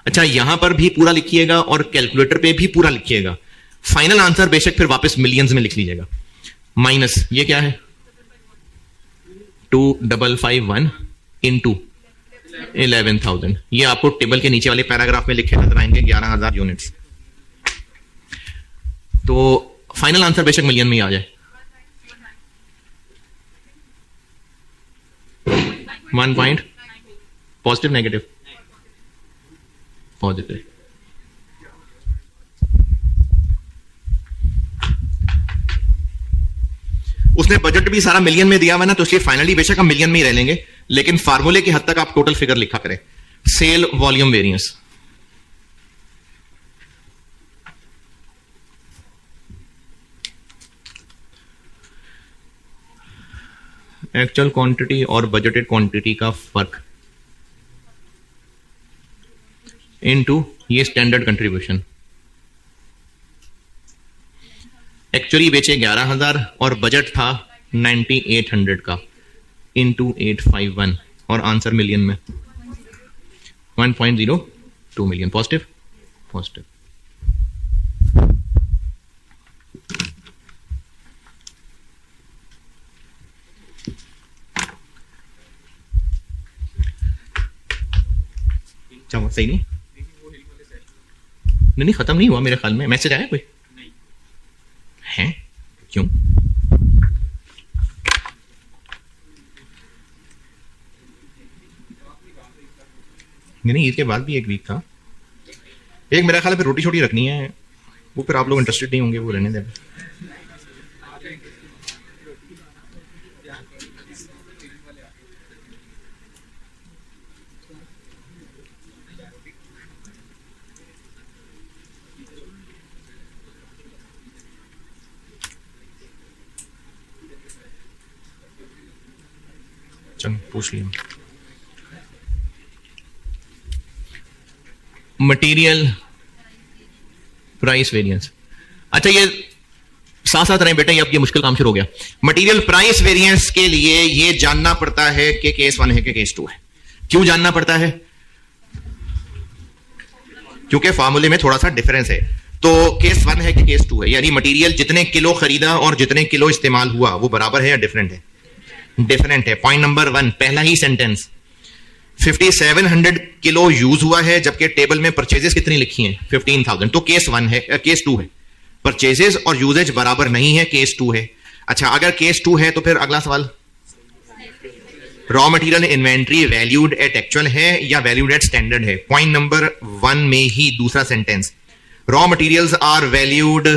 अच्छा यहां पर भी पूरा लिखिएगा और कैलकुलेटर पे भी पूरा लिखिएगा, फाइनल आंसर बेशक फिर वापस मिलियंस में लिख लीजिएगा। माइनस ये क्या है 2551 इंटू 11,000, ये आपको टेबल के नीचे वाले पैराग्राफ में लिखे नजर आएंगे 11,000 यूनिट्स। तो फाइनल आंसर बेशक मिलियन में ही आ जाए। 1 पॉइंट पॉजिटिव नेगेटिव पॉजिटिव, उसने बजट भी सारा मिलियन में दिया हुआ ना, तो इसलिए फाइनली बेशक हम मिलियन में ही रह लेंगे, लेकिन फार्मूले की हद तक आप टोटल फिगर लिखा करें। Sale volume variance, actual quantity और बजटेड क्वांटिटी का फर्क इनटू ये स्टैंडर्ड कंट्रीब्यूशन। एक्चुअली बेचे 11,000 और बजट था 9800 का, इनटू 851 और आंसर मिलियन में 1.02 मिलियन। Positive positive. चलो सही नहीं, नहीं खत्म नहीं हुआ मेरे ख्याल में। मैसेज आया कोई है? क्यों? नहीं, ईद के बाद भी एक वीक था। एक मेरा ख्याल है फिर रोटी छोटी रखनी है, वो फिर आप लोग इंटरेस्टेड नहीं होंगे, वो रहने दें। चल पूछ लिया। Material price variance. अच्छा ये साथ साथ रहे बेटा, ये अब ये मुश्किल काम शुरू हो गया। मटेरियल प्राइस वेरिएंस के लिए ये जानना पड़ता है कि केस 1 है कि केस 2 है। क्यों जानना पड़ता है? क्योंकि फार्मूले में थोड़ा सा डिफरेंस है। तो केस 1 है कि केस 2 है, यानी मटेरियल जितने किलो खरीदा और जितने किलो इस्तेमाल हुआ वो बराबर है या डिफरेंट है? डिफरेंट है। पॉइंट नंबर 1, पहला ही सेंटेंस, 5700 किलो यूज हुआ है, जबकि टेबल में परचेजेस कितनी लिखी हैं? 15,000। तो केस 1 है, केस 2 है। परचेजेस और यूजेज बराबर नहीं है, केस 2 है। अच्छा अगर केस 2 है तो फिर अगला सवाल, raw material inventory valued at actual है या वैल्यूड एट स्टैंडर्ड है? पॉइंट नंबर 1 में ही दूसरा sentence, raw materials are valued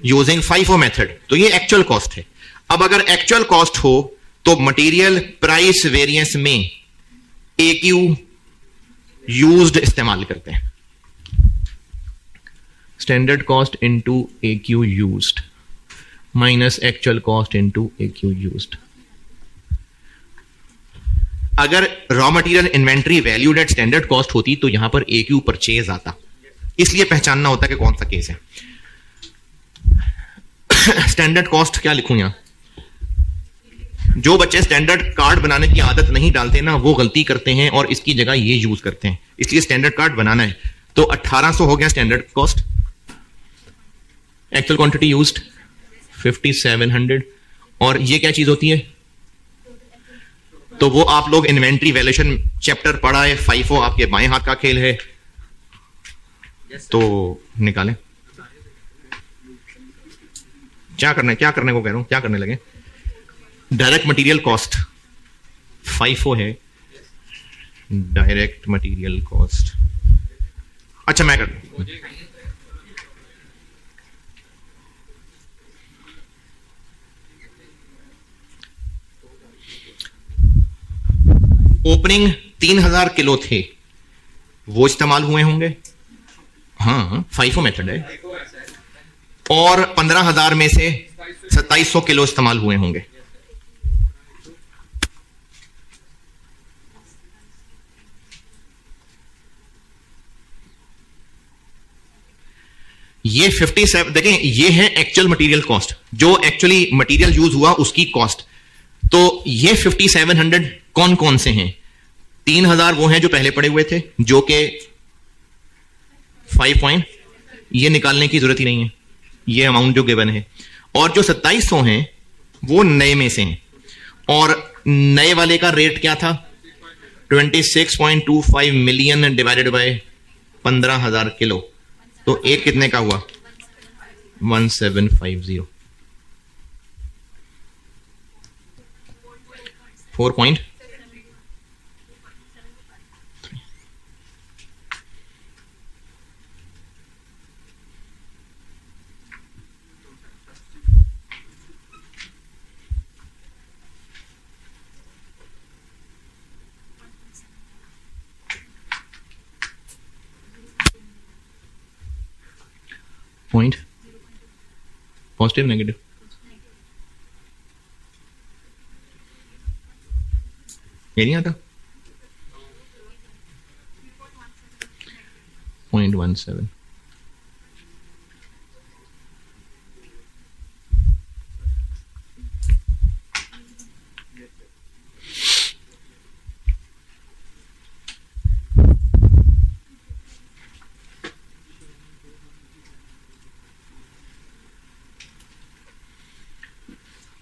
using FIFO method, तो ये एक्चुअल कॉस्ट है। अब अगर एक्चुअल कॉस्ट हो तो मटेरियल प्राइस वेरिएंस में AQ यूज्ड इस्तेमाल करते हैं, standard cost into AQ used minus actual cost into AQ used. अगर raw material inventory valued at standard cost होती तो यहां पर AQ परचेज आता, इसलिए पहचानना होता कि कौन सा केस है। स्टैंडर्ड कॉस्ट क्या लिखूं यहां? जो बच्चे स्टैंडर्ड कार्ड बनाने की आदत नहीं डालते ना, वो गलती करते हैं और इसकी जगह ये यूज करते हैं, इसलिए स्टैंडर्ड कार्ड बनाना है। तो 1800 हो गया standard cost, actual quantity used 5700, और ये क्या चीज होती है? तो वो आप लोग इन्वेंट्री वैल्यूएशन चैप्टर पढ़ा है, FIFO आपके बाएं हाथ का खेल है, तो निकालें। क्या करने को कह रहा हूं, क्या करने लगे? डायरेक्ट मटेरियल कॉस्ट FIFO है, डायरेक्ट मटेरियल कॉस्ट। अच्छा मैं कर ओपनिंग 3000 किलो थे, वो इस्तेमाल हुए होंगे, हाँ FIFO मेथड है, और 15,000 में से 2700 किलो इस्तेमाल हुए होंगे। ये 57 देखें, ये है एक्चुअल मटेरियल कॉस्ट, जो एक्चुअली मटेरियल यूज हुआ उसकी कॉस्ट। तो ये 5700 कौन कौन से हैं? 3000 वो हैं जो पहले पड़े हुए थे, जो कि 5 पॉइंट, ये निकालने की जरूरत ही नहीं है, ये अमाउंट जो गिवन है। और जो 2700 हैं वो नए में से हैं, और नए वाले का रेट क्या था? 26.25 मिलियन डिवाइडेड बाय 15,000 किलो, तो एक कितने का हुआ? 1750। 4 4 पॉइंट पॉजिटिव नेगेटिव ये नहीं आता 0.17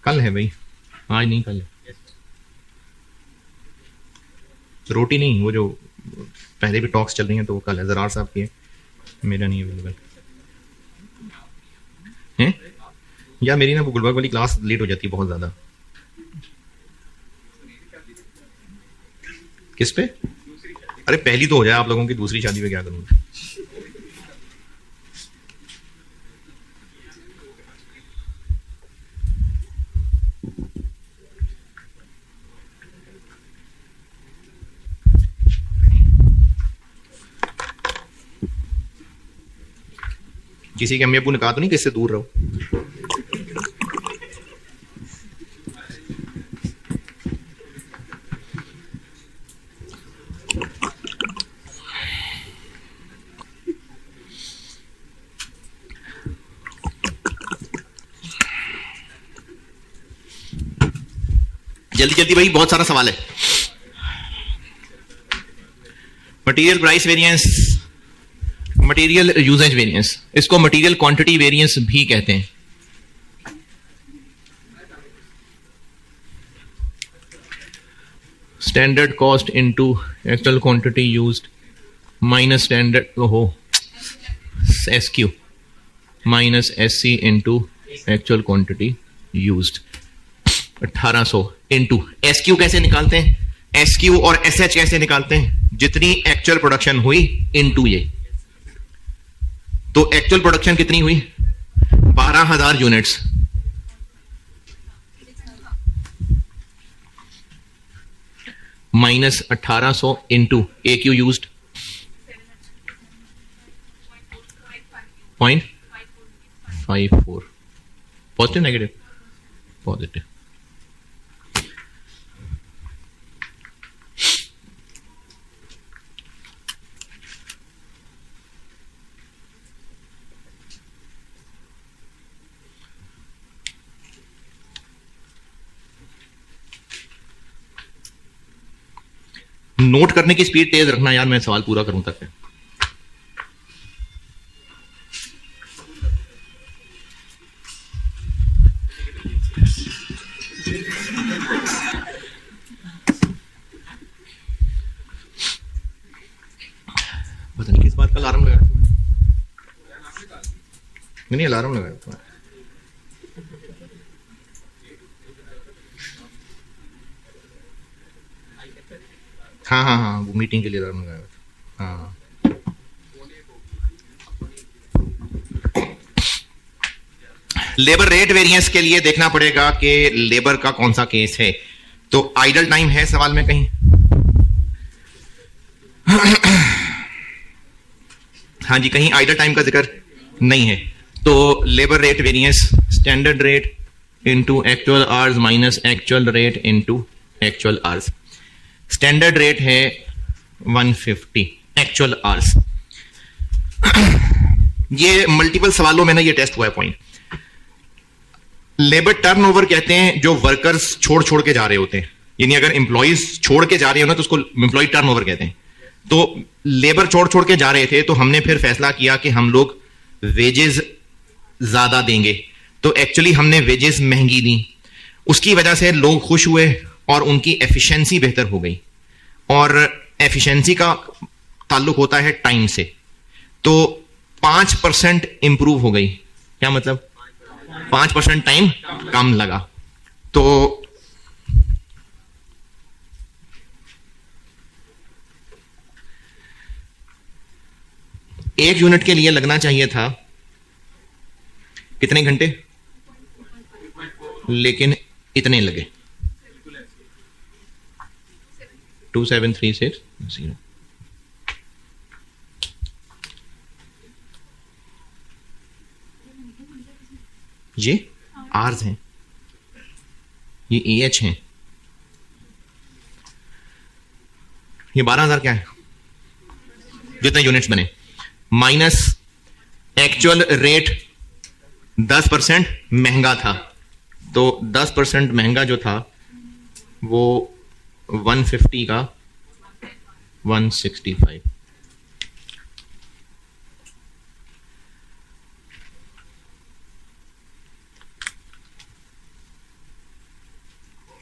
कल है भाई, आज नहीं कल है। रोटी नहीं, वो जो पहले भी टॉक्स चल रही हैं तो वो कल है। जरार साहब की है, मेरा नहीं अवेलेबल है। या मेरी ना वो गुलबर्ग वाली क्लास लेट हो जाती है बहुत ज्यादा। किस पे? अरे पहली तो हो जाए आप लोगों की, दूसरी शादी पे क्या करूंगा। किसी के अम्मी अब्बू ने कहा तो नहीं कि इससे दूर रहो। जल्दी जल्दी भाई, बहुत सारा सवाल है। Material price variance, material usage variance, इसको मटेरियल क्वांटिटी वेरिएंस भी कहते हैं। Standard cost into actual quantity used minus standard हो SQ minus SC into actual quantity used. 1800 into SQ कैसे निकालते हैं? SQ और SH कैसे निकालते हैं? जितनी एक्चुअल प्रोडक्शन हुई इनटू ये। तो एक्चुअल प्रोडक्शन कितनी हुई? 12,000 units. Minus 1800 into AQ used 0.54। Positive negative? Positive. Note करने की स्पीड तेज रखना यार, मैं सवाल पूरा करूं तक। पता नहीं किस बात का अलार्म लगाया था नहीं, अलार्म लगाया था। हाँ हाँ हाँ, वो मीटिंग के लिए अलार्म लगाया था। हाँ, लेबर रेट वेरिएंस के लिए देखना पड़ेगा कि लेबर का कौन सा केस है। तो आइडल टाइम है सवाल में कहीं? हाँ जी, कहीं आइडल टाइम का जिक्र नहीं है। तो labour rate variance standard rate into actual hours minus actual rate into actual hours. Standard rate है 150 एक्चुअल आवर्स। ये मल्टीपल सवालों में ना ये टेस्ट हुआ है पॉइंट। लेबर टर्नओवर कहते हैं जो वर्कर्स छोड़ छोड़ के जा रहे होते हैं, यानी अगर एम्प्लॉइज छोड़ के जा रहे हो ना तो उसको एम्प्लॉय टर्नओवर कहते हैं। तो लेबर छोड़ छोड़ के जा रहे थे, तो हमने फिर फैसला किया कि हम लोग वेजेस ज्यादा देंगे। तो एक्चुअली हमने वेजेस महंगी दी, उसकी वजह से लोग खुश हुए और उनकी एफिशिएंसी बेहतर हो गई। और एफिशिएंसी का ताल्लुक होता है टाइम से। तो 5% इंप्रूव हो गई। क्या मतलब? 5% टाइम कम लगा। तो एक यूनिट के लिए लगना चाहिए था कितने घंटे, लेकिन इतने लगे 2736 0। ये आर्स हैं, ये AH हैं, ये 12,000 क्या है जितने यूनिट्स बने, माइनस एक्चुअल रेट 10% महंगा था, तो 10% महंगा जो था वो 150 का 165।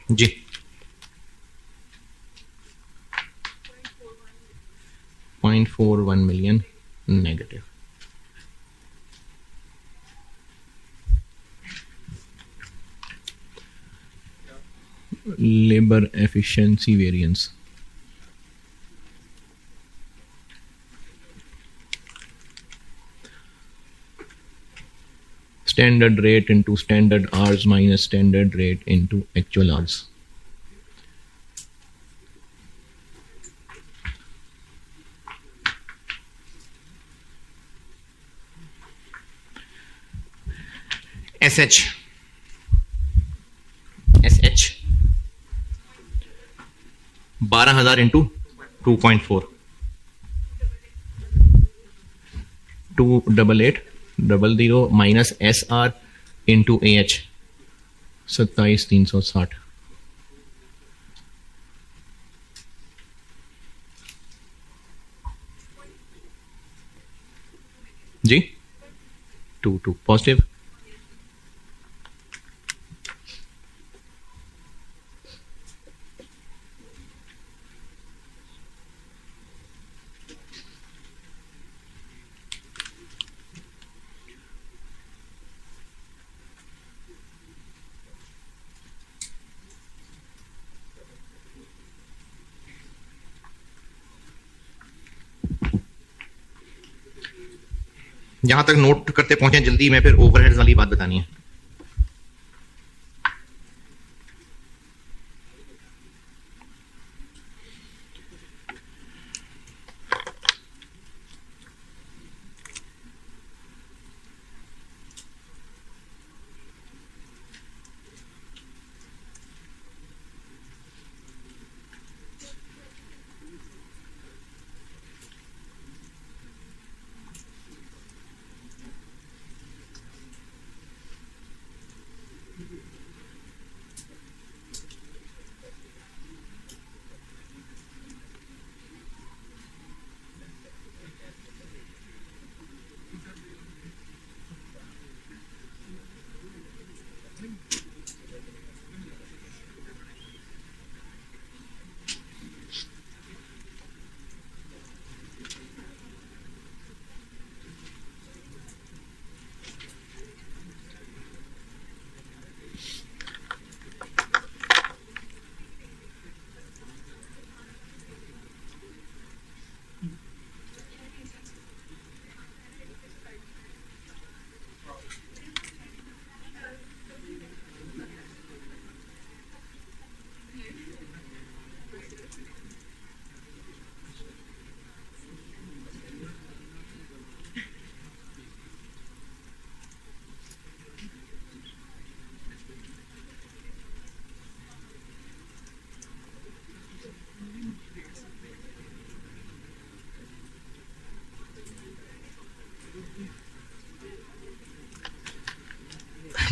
जी 0.41 million negative. Labour efficiency variance, standard rate into standard hours minus standard rate into actual hours. SH 12,000 into 2.4, 28800 minus SR into AH 27,360। जी 2 पॉजिटिव। जहां तक नोट करते पहुंचे जल्दी में, फिर ओवरहेड्स वाली बात बतानी है।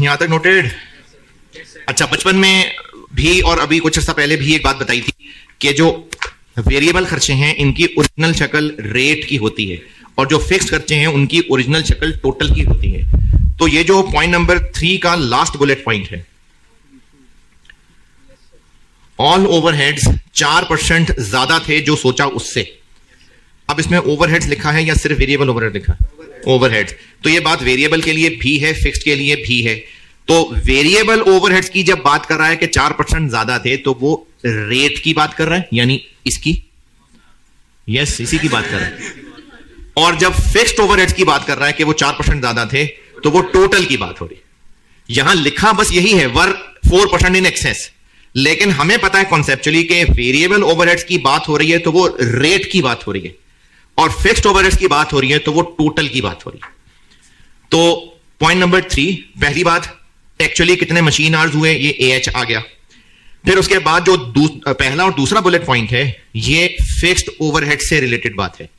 यहां तक नोटेड? अच्छा, बचपन में भी और अभी कुछ अर्सा पहले भी एक बात बताई थी कि जो वेरिएबल खर्चे हैं इनकी ओरिजिनल शक्ल रेट की होती है और जो फिक्स्ड खर्चे हैं उनकी ओरिजिनल शक्ल टोटल की होती है। तो ये जो पॉइंट नंबर 3 का लास्ट बुलेट पॉइंट है, ऑल ओवरहेड्स 4% ज्यादा थे जो सोचा उससे। अब इसमें ओवरहेड्स लिखा है या सिर्फ वेरिएबल ओवरहेड लिखा है? ओवरहेड्स। तो ये बात वेरिएबल के लिए भी है, फिक्स्ड के लिए भी है। तो वेरिएबल ओवरहेड्स की जब बात कर रहा है कि 4% ज्यादा थे, तो वो रेट की बात कर रहा है, यानी इसकी, यस इसी की बात कर रहा है। और जब फिक्स्ड ओवरहेड्स की बात कर रहा है कि वो 4% ज्यादा थे, तो वो टोटल की बात हो रही है। यहां लिखा बस यही है, वर 4% इन एक्सेस, लेकिन हमें पता है कॉन्सेप्चुअली कि वेरिएबल ओवरहेड्स की बात हो रही है तो वो रेट की बात हो रही है, और फिक्स्ड ओवरहेड्स की बात हो रही है तो वो टोटल की बात हो रही है। तो पॉइंट नंबर 3, पहली बात एक्चुअली कितने मशीन आवर्स हुए, ये AH आ गया। फिर उसके बाद जो पहला और दूसरा बुलेट पॉइंट है, ये फिक्स्ड ओवरहेड से रिलेटेड बात है,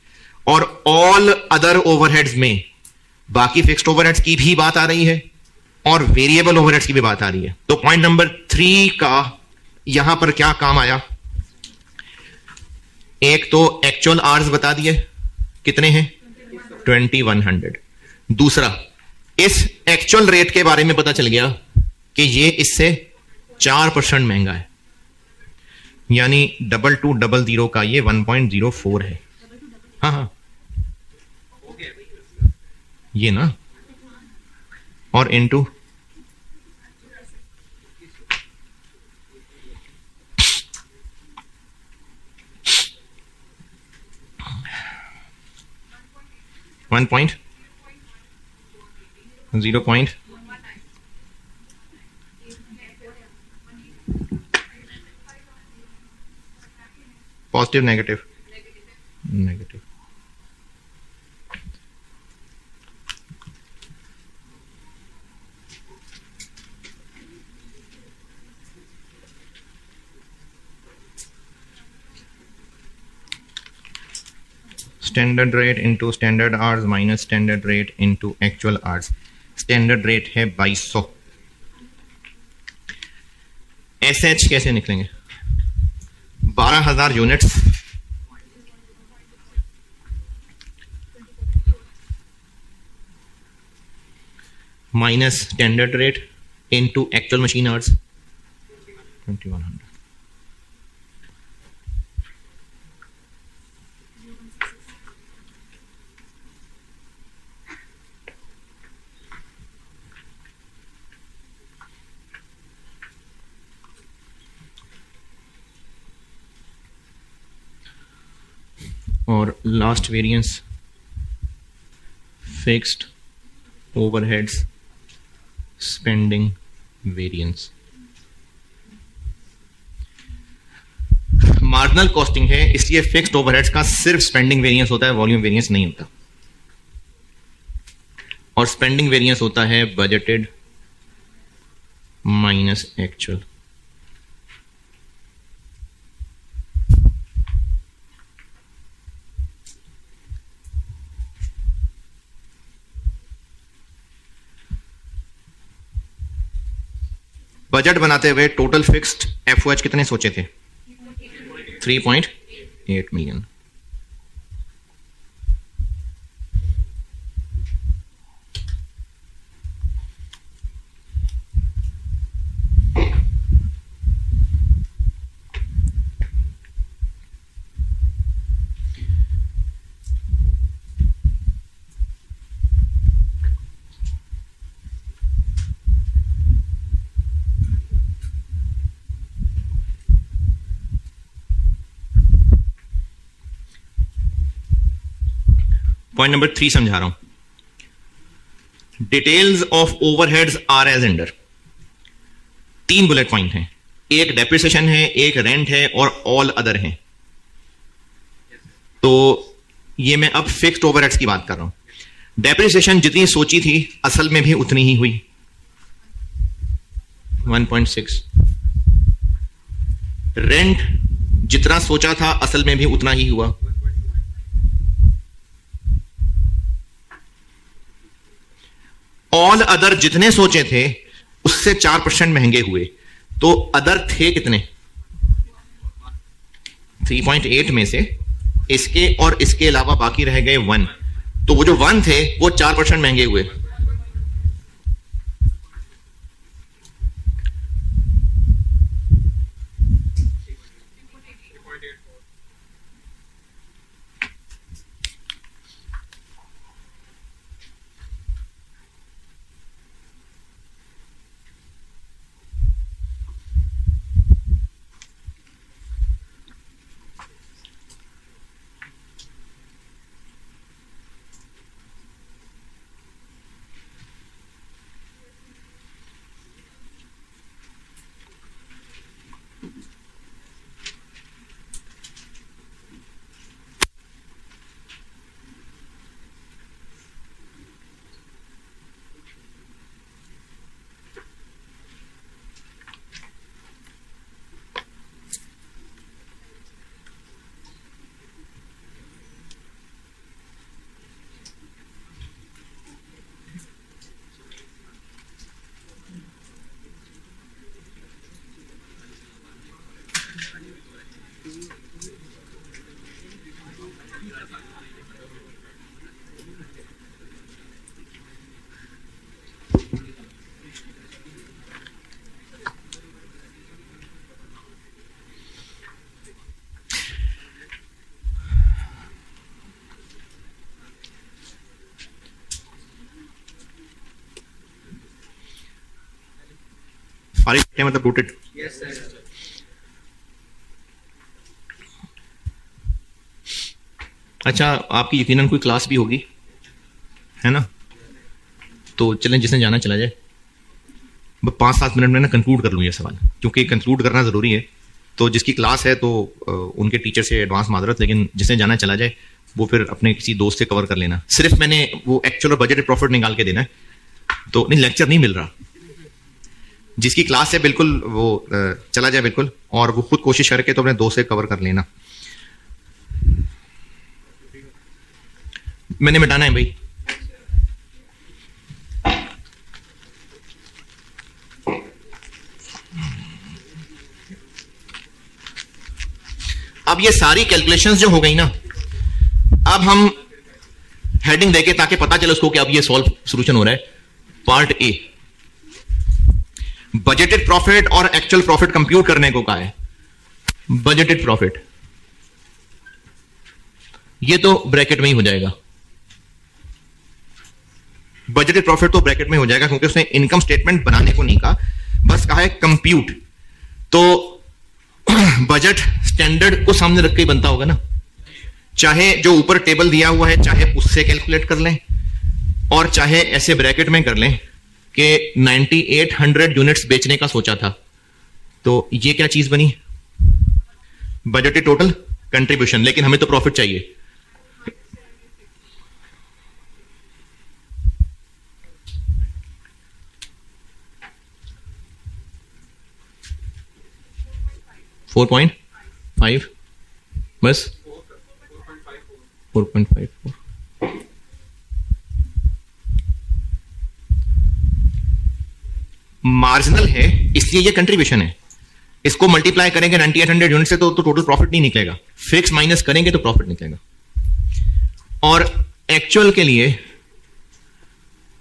और ऑल अदर ओवरहेड्स में बाकी फिक्स्ड ओवरहेड्स की भी बात आ रही है और वेरिएबल ओवरहेड्स की भी बात आ रही है। तो पॉइंट नंबर 3 का यहां पर क्या काम आया, एक तो एक्चुअल आवर्स बता दिए कितने हैं 2100, दूसरा इस एक्चुअल रेट के बारे में पता चल गया कि ये इससे 4% महंगा है, यानी 2200 का ये 1.04 है। हाँ हाँ ये ना, और into one point 0. Positive negative negative, standard rate into standard hours minus standard rate into actual hours. Standard rate है 2200। SH कैसे निकलेंगे, 12,000 units minus standard rate into actual machine hours 2100। और last variance fixed overheads spending variance. Marginal costing है, इसलिए fixed overheads का सिर्फ spending variance होता है, वॉल्यूम वेरिएंस नहीं होता। और स्पेंडिंग वेरिएंस होता है बजटेड माइनस एक्चुअल। बजट बनाते हुए टोटल फिक्स्ड FOH कितने सोचे थे 3.8 मिलियन। पॉइंट नंबर 3 समझा रहा हूं, details of overheads are as under. 3 bullet point हैं, एक डेप्रिसिएशन है, एक रेंट है और ऑल अदर है। तो ये मैं अब फिक्स्ड ओवरहेड्स की बात कर रहा हूं। डेप्रिसिएशन जितनी सोची थी असल में भी उतनी ही हुई 1.6। रेंट जितना सोचा था असल में भी उतना ही हुआ। ऑल अदर जितने सोचे थे उससे 4% महंगे हुए। तो अदर थे कितने 3.8 में से इसके और इसके अलावा बाकी रह गए 1। तो वो जो 1 थे वो 4% महंगे हुए। फारिग मतलब रूटेड। अच्छा, आपकी यकीनन कोई क्लास भी होगी, है ना? तो चलें, जिसने जाना चला जाए। 5-7 मिनट में ना कंक्लूड कर लूँ ये सवाल, क्योंकि कंक्लूड करना ज़रूरी है। तो जिसकी क्लास है तो उनके टीचर से एडवांस मादरत, लेकिन जिसने जाना चला जाए वो फिर अपने किसी दोस्त से कवर कर लेना। सिर्फ मैंने वो एक्चुअल और बजटेड प्रॉफिट निकाल के देना है, तो नहीं, लेक्चर नहीं मिल रहा। जिसकी क्लास है बिल्कुल वो चला जाए बिल्कुल, और वो खुद कोशिश करके तो अपने दोस्त से कवर कर लेना। मैंने मिटाना है भाई। अब ये सारी कैलकुलेशंस जो हो गई ना, अब हम हेडिंग देके ताकि पता चले उसको कि अब ये सॉल्व सॉल्यूशन हो रहा है। पार्ट ए, बजटेड प्रॉफिट और एक्चुअल प्रॉफिट कंप्यूट करने को कहा है। बजटेड प्रॉफिट ये तो ब्रैकेट में ही हो जाएगा, बजटेड प्रॉफिट तो ब्रैकेट में हो जाएगा, क्योंकि उसने इनकम स्टेटमेंट बनाने को नहीं कहा, बस कहा है कंप्यूट। तो बजट स्टैंडर्ड को सामने रख के बनता होगा ना, चाहे जो ऊपर टेबल दिया हुआ है चाहे उससे कैलकुलेट कर लें, और चाहे ऐसे ब्रैकेट में कर लें कि 9800 यूनिट्स बेचने का सोचा था। तो ये क्या चीज बनी? बजटेड टोटल कंट्रीब्यूशन, लेकिन हमें तो प्रॉफिट चाहिए। $4.5 बस 4.54। मार्जिनल है इसलिए ये कंट्रीब्यूशन है। इसको मल्टीप्लाई करेंगे 9800 यूनिट से तो टोटल प्रॉफिट नहीं निकलेगा, फिक्स माइनस करेंगे तो प्रॉफिट निकलेगा। और एक्चुअल के लिए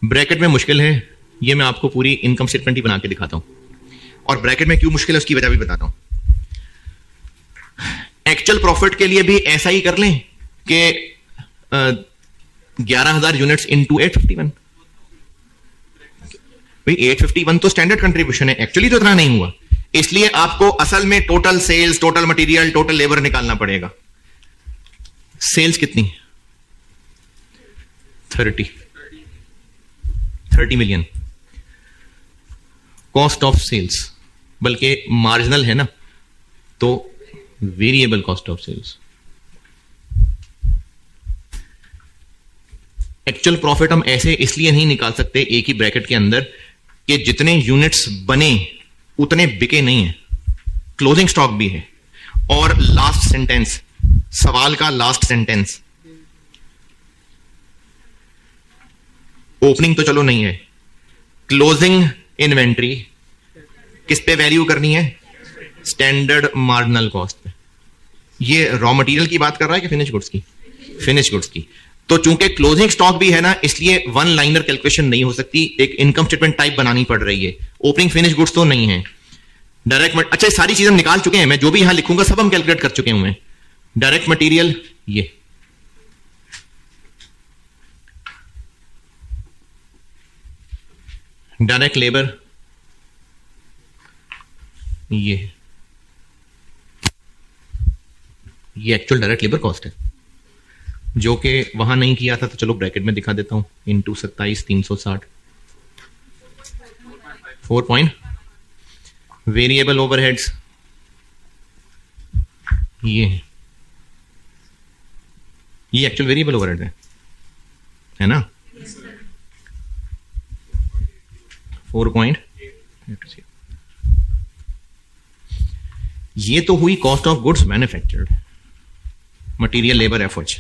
ब्रैकेट में मुश्किल है, ये मैं आपको पूरी इनकम स्टेटमेंट ही बना के दिखाता हूं, और ब्रैकेट में क्यों मुश्किल है उसकी वजह भी बताता हूं। एक्चुअल प्रॉफिट के लिए भी ऐसा ही कर लें कि 11,000 यूनिट्स इनटू 851। भाई 851 तो स्टैंडर्ड कंट्रीब्यूशन है, एक्चुअली तो इतना नहीं हुआ, इसलिए आपको असल में total sales, total material, total labour निकालना पड़ेगा। सेल्स कितनी? 30 मिलियन। कॉस्ट ऑफ सेल्स, बल्कि मार्जिनल है ना, तो variable cost of sales. Actual profit हम ऐसे इसलिए नहीं निकाल सकते एक ही ब्रैकेट के अंदर कि जितने यूनिट्स बने उतने बिके नहीं है, क्लोजिंग स्टॉक भी है। और लास्ट सेंटेंस, सवाल का लास्ट सेंटेंस, ओपनिंग तो चलो नहीं है, क्लोजिंग इन्वेंट्री किस पे वैल्यू करनी है? स्टैंडर्ड मार्जिनल कॉस्ट पे। ये रॉ मटेरियल की बात कर रहा है कि फिनिश गुड्स की? फिनिश गुड्स की। तो चूंकि क्लोजिंग स्टॉक भी है ना, इसलिए वन लाइनर कैलकुलेशन नहीं हो सकती, एक इनकम स्टेटमेंट टाइप बनानी पड़ रही है। ओपनिंग फिनिश गुड्स तो नहीं है, डायरेक्ट अच्छा, ये सारी चीजें हम निकाल चुके हैं, मैं जो भी यहां लिखूंगा सब हम कैलकुलेट कर चुके हैं। डायरेक्ट मटेरियल ये, डायरेक्ट लेबर ये एक्चुअल डायरेक्ट लेबर कॉस्ट है, जो कि वहां नहीं किया था, तो चलो ब्रैकेट में दिखा देता हूं। Into 27,360 4 point. वेरिएबल ओवरहेड्स ये एक्चुअल वेरिएबल ओवरहेड है ना, 4.8। ये तो हुई cost of goods manufactured, material, labour, efforts.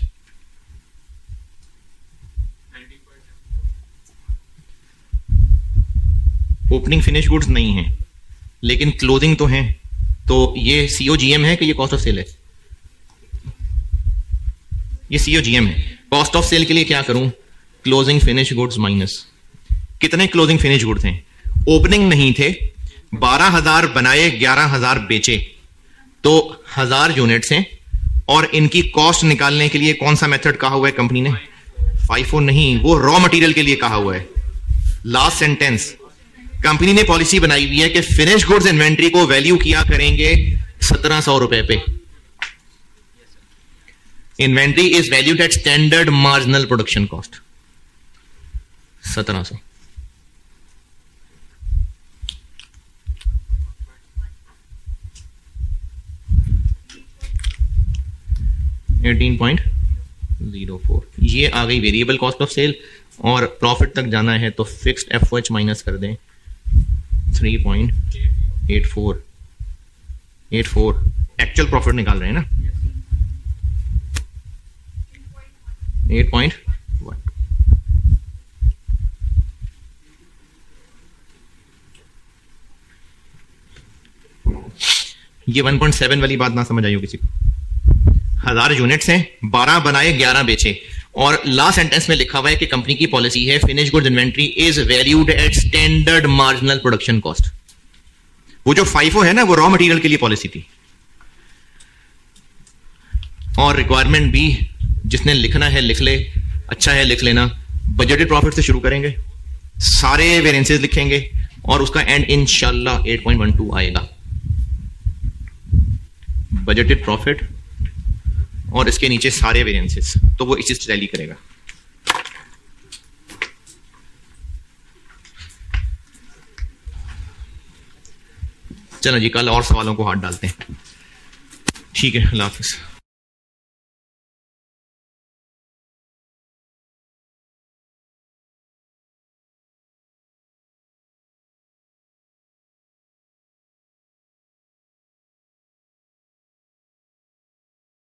Opening finish goods नहीं है, लेकिन क्लोजिंग तो है, तो ये सीओजीएम है कि ये कॉस्ट ऑफ सेल है? ये सीओजीएम है। कॉस्ट ऑफ सेल के लिए क्या करूं? Closing finish goods minus. कितने क्लोजिंग फिनिश गुड्स हैं? ओपनिंग नहीं थे, 12,000 बनाए, 11,000 बेचे, तो 1000 यूनिट्स हैं। और इनकी कॉस्ट निकालने के लिए कौन सा मेथड कहा हुआ है कंपनी ने? FIFO नहीं, वो रॉ मटेरियल के लिए कहा हुआ है। लास्ट सेंटेंस, कंपनी ने पॉलिसी बनाई हुई है कि फिनिश गुड्स इन्वेंट्री को वैल्यू किया करेंगे 1700 रुपए पे. Inventory is valued at standard marginal production cost 1700. $18.04 ये आ गई वेरिएबल कॉस्ट ऑफ सेल. और प्रॉफिट तक जाना है तो फिक्स्ड एफओएच माइनस कर दें 3.84. एक्चुअल प्रॉफिट निकाल रहे हैं ना 8.1. ये 1.7 वाली बात ना समझ आई हो किसी को. 1000 यूनिट्स हैं, 12 बनाए 11 बेचे. और लास्ट सेंटेंस में लिखा हुआ है कि कंपनी की पॉलिसी है finish goods inventory is valued at standard marginal production cost. वो जो FIFO है ना वो रॉ मटेरियल के लिए पॉलिसी थी. और रिक्वायरमेंट भी जिसने लिखना है लिख ले, अच्छा है लिख लेना. बजटेड प्रॉफिट से शुरू करेंगे, सारे वेरिएंसेस लिखेंगे और उसका एंड इंशाल्लाह 8.12 आएगा. बजटेड प्रॉफिट और इसके नीचे सारे वेरिएंसेस. तो वो इसी से टैली करेगा. चलो जी, कल और सवालों को हाथ डालते हैं. ठीक है, अल्लाह हाफिज.